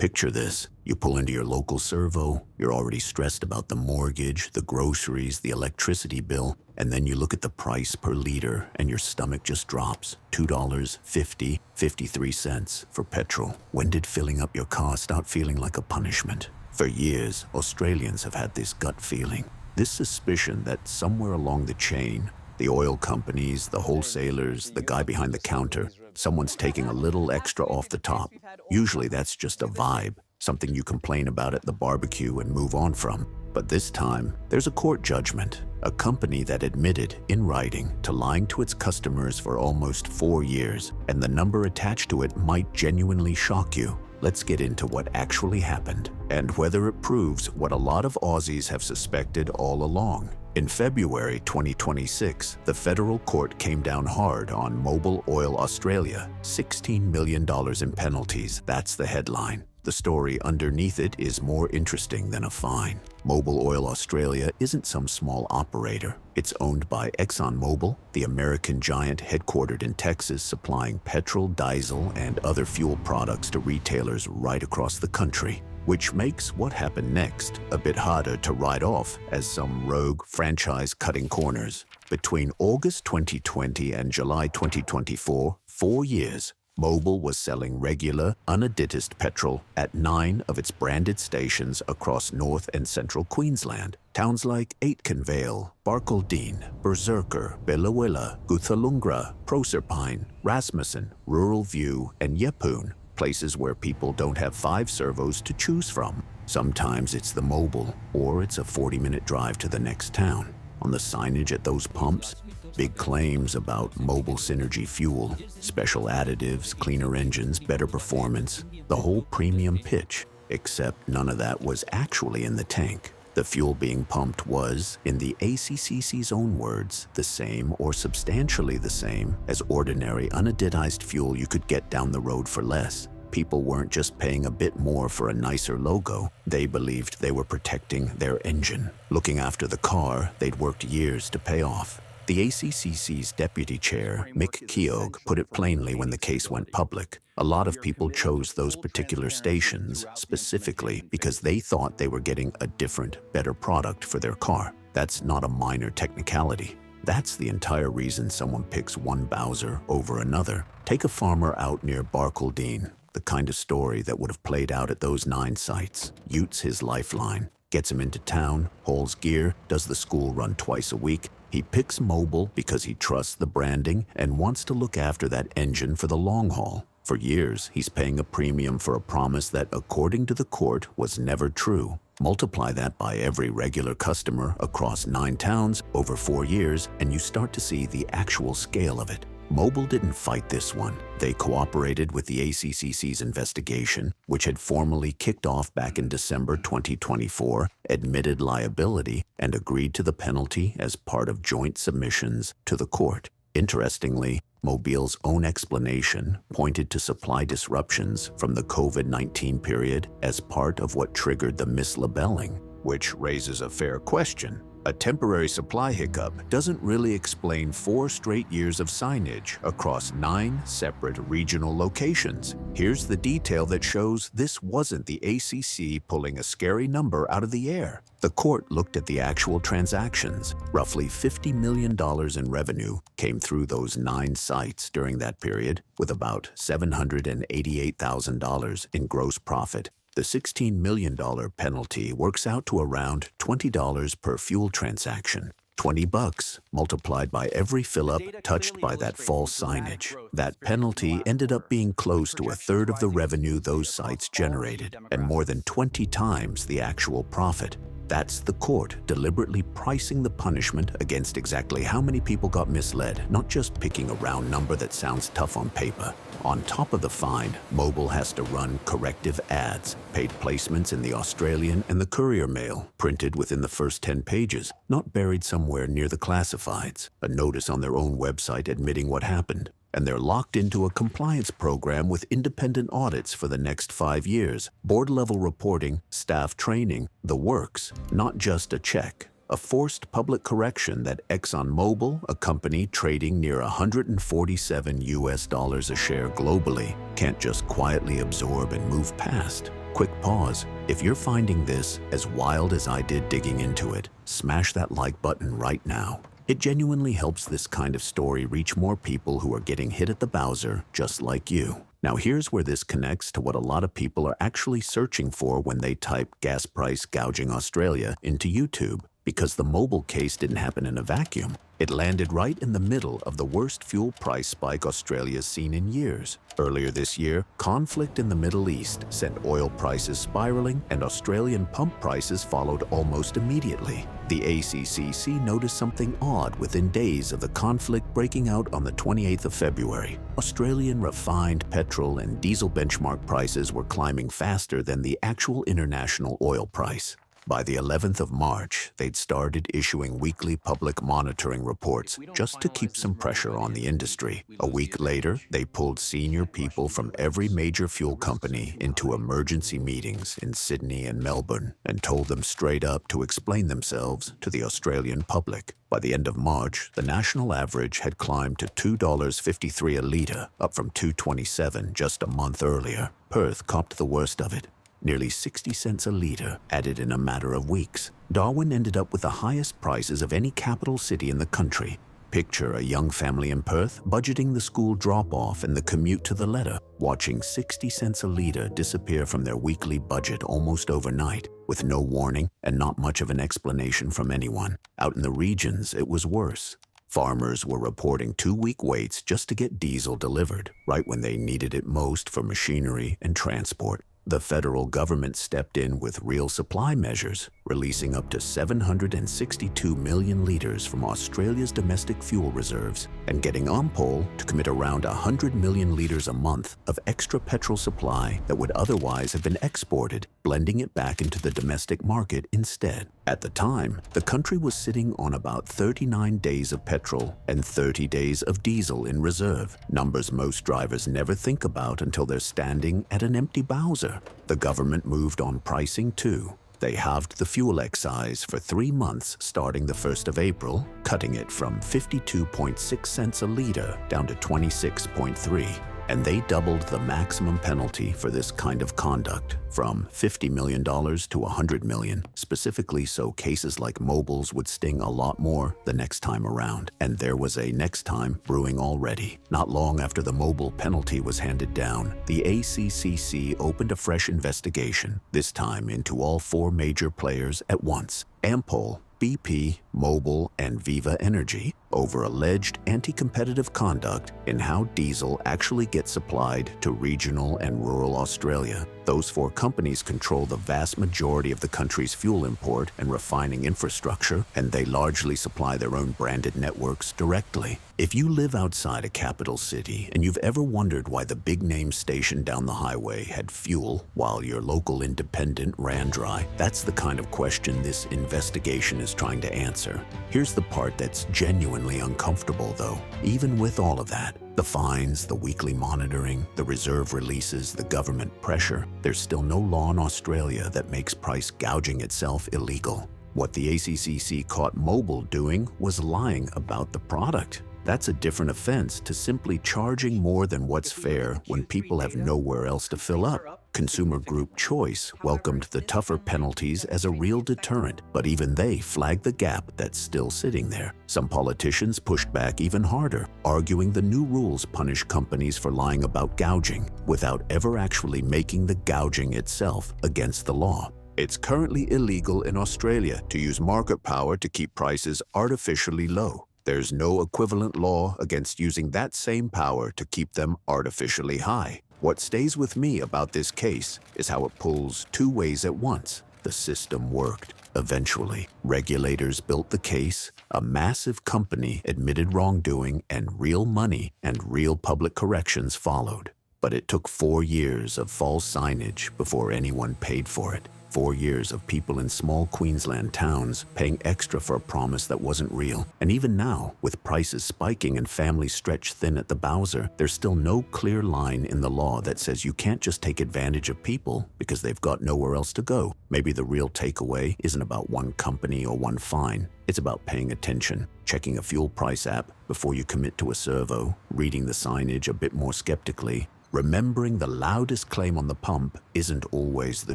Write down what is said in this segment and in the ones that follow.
Picture this. You pull into your local servo, you're already stressed about the mortgage, the groceries, the electricity bill, and then you look at the price per liter and your stomach just drops. $2.53 for petrol. When did filling up your car start feeling like a punishment? For years, Australians have had this gut feeling, this suspicion that somewhere along the chain, the oil companies, the wholesalers, the guy behind the counter, someone's taking a little extra off the top. Usually that's just a vibe, something you complain about at the barbecue and move on from. But this time, there's a court judgment, a company that admitted in writing to lying to its customers for almost 4 years, and the number attached to it might genuinely shock you. Let's get into what actually happened, and whether it proves what a lot of Aussies have suspected all along. In February 2026, the federal court came down hard on Mobil Oil Australia, $16 million in penalties. That's the headline. The story underneath it is more interesting than a fine. Mobil Oil Australia isn't some small operator. It's owned by ExxonMobil, the American giant headquartered in Texas, supplying petrol, diesel, and other fuel products to retailers right across the country, which makes what happened next a bit harder to write off as some rogue franchise cutting corners. Between August 2020 and July 2024, 4 years, Mobil was selling regular, unadulterated petrol at 9 of its branded stations across North and Central Queensland. Towns like Aitkenvale, Barcaldine, Berserker, Bellawilla, Guthalungra, Proserpine, Rasmussen, Rural View, and Yeppoon, places where people don't have 5 servos to choose from. Sometimes it's the Mobil, or it's a 40-minute drive to the next town. On the signage at those pumps, big claims about Mobil Synergy fuel, special additives, cleaner engines, better performance, the whole premium pitch, except none of that was actually in the tank. The fuel being pumped was, in the ACCC's own words, the same or substantially the same as ordinary unadulterated fuel you could get down the road for less. People weren't just paying a bit more for a nicer logo. They believed they were protecting their engine, looking after the car they'd worked years to pay off. The ACCC's deputy chair, Mick Keogh, put it plainly when the case went public. A lot of people chose those particular stations specifically because they thought they were getting a different, better product for their car. That's not a minor technicality. That's the entire reason someone picks one Bowser over another. Take a farmer out near Barcaldine, the kind of story that would have played out at those 9 sites. Utes his lifeline, gets him into town, hauls gear, does the school run twice a week. He picks Mobil because he trusts the branding and wants to look after that engine for the long haul. For years, he's paying a premium for a promise that, according to the court, was never true. Multiply that by every regular customer across 9 towns over 4 years, and you start to see the actual scale of it. Mobil didn't fight this one. They cooperated with the ACCC's investigation, which had formally kicked off back in December 2024, admitted liability, and agreed to the penalty as part of joint submissions to the court. Interestingly, Mobil's own explanation pointed to supply disruptions from the COVID-19 period as part of what triggered the mislabeling, which raises a fair question. A temporary supply hiccup doesn't really explain 4 straight years of signage across 9 separate regional locations. Here's the detail that shows this wasn't the ACC pulling a scary number out of the air. The court looked at the actual transactions. Roughly $50 million in revenue came through those 9 sites during that period, with about $788,000 in gross profit. The $16 million penalty works out to around $20 per fuel transaction. $20 multiplied by every fill-up touched by that false signage. That penalty ended up being close to 1/3 of the revenue those sites generated, and more than 20 times the actual profit. That's the court deliberately pricing the punishment against exactly how many people got misled, not just picking a round number that sounds tough on paper. On top of the fine, Mobil has to run corrective ads, paid placements in the Australian and the Courier Mail, printed within the first 10 pages, not buried somewhere near the classifieds, a notice on their own website admitting what happened. And they're locked into a compliance program with independent audits for the next 5 years, board-level reporting, staff training, the works, not just a check. a forced public correction that ExxonMobil, a company trading near $147 a share globally, can't just quietly absorb and move past. Quick pause. If you're finding this as wild as I did digging into it, smash that like button right now. It genuinely helps this kind of story reach more people who are getting hit at the bowser just like you. Now here's where this connects to what a lot of people are actually searching for when they type gas price gouging Australia into YouTube. Because the Mobil case didn't happen in a vacuum. It landed right in the middle of the worst fuel price spike Australia's seen in years. Earlier this year, conflict in the Middle East sent oil prices spiraling and Australian pump prices followed almost immediately. The ACCC noticed something odd within days of the conflict breaking out on the 28th of February. Australian refined petrol and diesel benchmark prices were climbing faster than the actual international oil price. By the 11th of March, they'd started issuing weekly public monitoring reports just to keep some pressure on the industry. A week later, they pulled senior people from every major fuel company into emergency meetings in Sydney and Melbourne and told them straight up to explain themselves to the Australian public. By the end of March, the national average had climbed to $2.53 a litre, up from $2.27 just a month earlier. Perth copped the worst of it. Nearly 60 cents a litre added in a matter of weeks. Darwin ended up with the highest prices of any capital city in the country. Picture a young family in Perth budgeting the school drop-off and the commute to the letter, watching 60 cents a litre disappear from their weekly budget almost overnight, with no warning and not much of an explanation from anyone. Out in the regions, it was worse. Farmers were reporting 2-week waits just to get diesel delivered, right when they needed it most for machinery and transport. The federal government stepped in with real supply measures, releasing up to 762 million litres from Australia's domestic fuel reserves and getting Ampol to commit around 100 million litres a month of extra petrol supply that would otherwise have been exported, blending it back into the domestic market instead. At the time, the country was sitting on about 39 days of petrol and 30 days of diesel in reserve, numbers most drivers never think about until they're standing at an empty Bowser. The government moved on pricing too. They halved the fuel excise for 3 months starting the 1st of April, cutting it from 52.6 cents a litre down to 26.3. And they doubled the maximum penalty for this kind of conduct from $50 million to $100 million, specifically so cases like Mobil's would sting a lot more the next time around. And there was a next time brewing already. Not long after the Mobil penalty was handed down, the ACCC opened a fresh investigation, this time into all 4 major players at once: Ampol, BP, Mobil, and Viva Energy, over alleged anti-competitive conduct in how diesel actually gets supplied to regional and rural Australia. Those 4 companies control the vast majority of the country's fuel import and refining infrastructure, and they largely supply their own branded networks directly. If you live outside a capital city and you've ever wondered why the big-name station down the highway had fuel while your local independent ran dry, that's the kind of question this investigation is trying to answer. Here's the part that's genuinely uncomfortable, though. Even with all of that, the fines, the weekly monitoring, the reserve releases, the government pressure, there's still no law in Australia that makes price gouging itself illegal. What the ACCC caught Mobil doing was lying about the product. That's a different offense to simply charging more than what's fair when people have nowhere else to fill up. Consumer Group Choice welcomed the tougher penalties as a real deterrent, but even they flagged the gap that's still sitting there. Some politicians pushed back even harder, arguing the new rules punish companies for lying about gouging without ever actually making the gouging itself against the law. It's currently illegal in Australia to use market power to keep prices artificially low. There's no equivalent law against using that same power to keep them artificially high. What stays with me about this case is how it pulls 2 ways at once. The system worked. Eventually, regulators built the case, a massive company admitted wrongdoing, and real money and real public corrections followed. But it took 4 years of false signage before anyone paid for it. 4 years of people in small Queensland towns paying extra for a promise that wasn't real. And even now, with prices spiking and families stretched thin at the Bowser, there's still no clear line in the law that says you can't just take advantage of people because they've got nowhere else to go. Maybe the real takeaway isn't about one company or one fine. It's about paying attention, checking a fuel price app before you commit to a servo, reading the signage a bit more skeptically, remembering the loudest claim on the pump isn't always the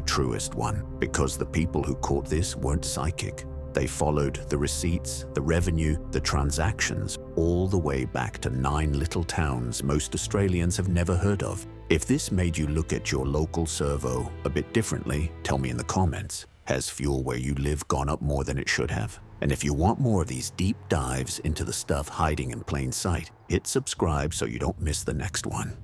truest one, because the people who caught this weren't psychic. They followed the receipts, the revenue, the transactions, all the way back to 9 little towns most Australians have never heard of. If this made you look at your local servo a bit differently, tell me in the comments. Has fuel where you live gone up more than it should have? And if you want more of these deep dives into the stuff hiding in plain sight, hit subscribe so you don't miss the next one.